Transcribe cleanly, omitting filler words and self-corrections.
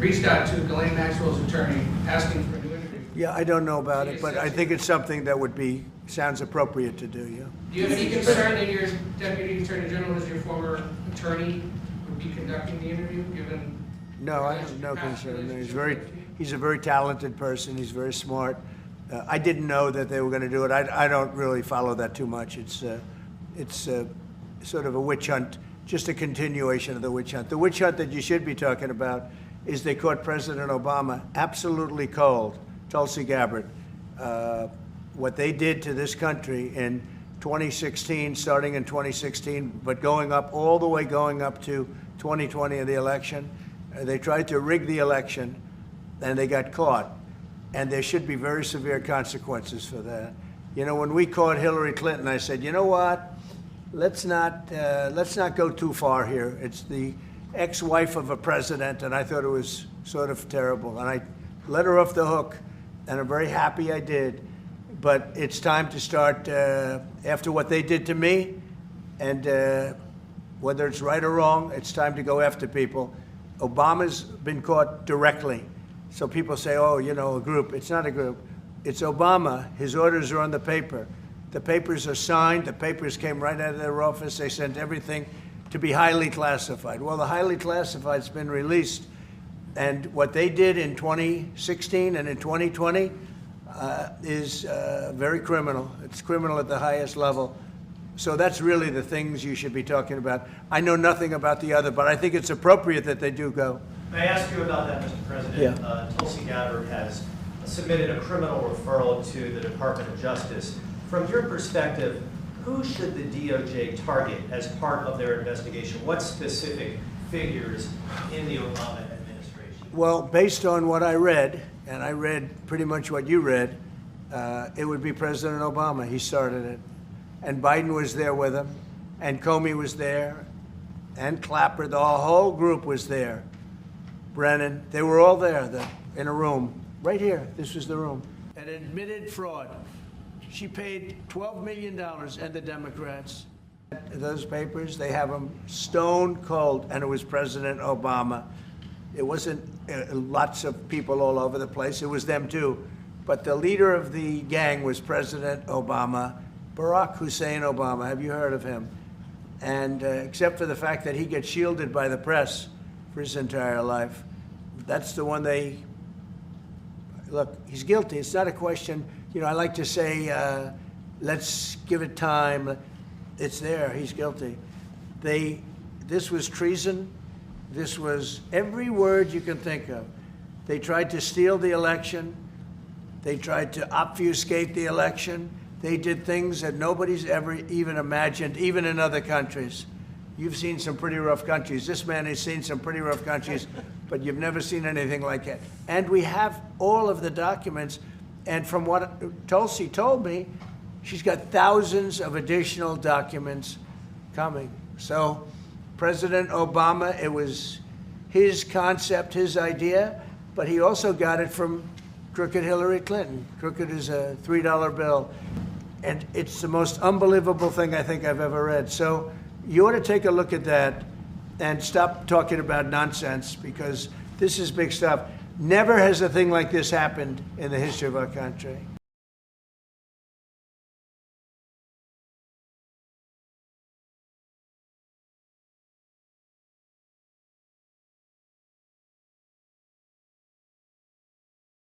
reached out to Ghislaine Maxwell's attorney asking for a new interview. Yeah, I don't know about it, but I think it's something that sounds appropriate to do, yeah. Do you have any concern that your Deputy Attorney General, as your former attorney, would be conducting the interview, given? No, I have no concern. He's a very talented person. He's very smart. I didn't know that they were going to do it. I don't really follow that too much. It's sort of a witch hunt, just a continuation of the witch hunt. The witch hunt that you should be talking about is they caught President Obama absolutely cold, Tulsi Gabbard. What they did to this country in 2016, starting in 2016, but going up to 2020 in the election. They tried to rig the election, and they got caught. And there should be very severe consequences for that. You know, when we caught Hillary Clinton, I said, you know what? Let's not go too far here. It's the ex-wife of a president, and I thought it was sort of terrible. And I let her off the hook, and I'm very happy I did. But it's time to start, after what they did to me, and whether it's right or wrong, it's time to go after people. Obama's been caught directly. So people say, oh, you know, a group. It's not a group. It's Obama. His orders are on the paper. The papers are signed. The papers came right out of their office. They sent everything to be highly classified. Well, the highly classified's been released. And what they did in 2016 and in 2020 is very criminal. It's criminal at the highest level. So that's really the things you should be talking about. I know nothing about the other, but I think it's appropriate that they do go. May I ask you about that, Mr. President? Yeah. Tulsi Gabbard has submitted a criminal referral to the Department of Justice. From your perspective, who should the DOJ target as part of their investigation? What specific figures in the Obama administration? Well, based on what I read, and I read pretty much what you read, it would be President Obama. He started it. And Biden was there with him, and Comey was there, and Clapper. The whole group was there. Brennan, they were all there in a room, right here. This was the room. An admitted fraud. She paid $12 million, and the Democrats. Those papers, they have them stone cold, and it was President Obama. It wasn't lots of people all over the place. It was them too. But the leader of the gang was President Obama, Barack Hussein Obama. Have you heard of him? And except for the fact that he gets shielded by the press for his entire life, that's the one they, look, he's guilty. It's not a question, you know, I like to say, let's give it time. It's there, he's guilty. This was treason. This was every word you can think of. They tried to steal the election. They tried to obfuscate the election. They did things that nobody's ever even imagined, even in other countries. You've seen some pretty rough countries. This man has seen some pretty rough countries, but you've never seen anything like it. And we have all of the documents. And from what Tulsi told me, she's got thousands of additional documents coming. So President Obama, it was his concept, his idea, but he also got it from crooked Hillary Clinton. Crooked is a $3 bill. And it's the most unbelievable thing I think I've ever read. So you ought to take a look at that and stop talking about nonsense, because this is big stuff. Never has a thing like this happened in the history of our country.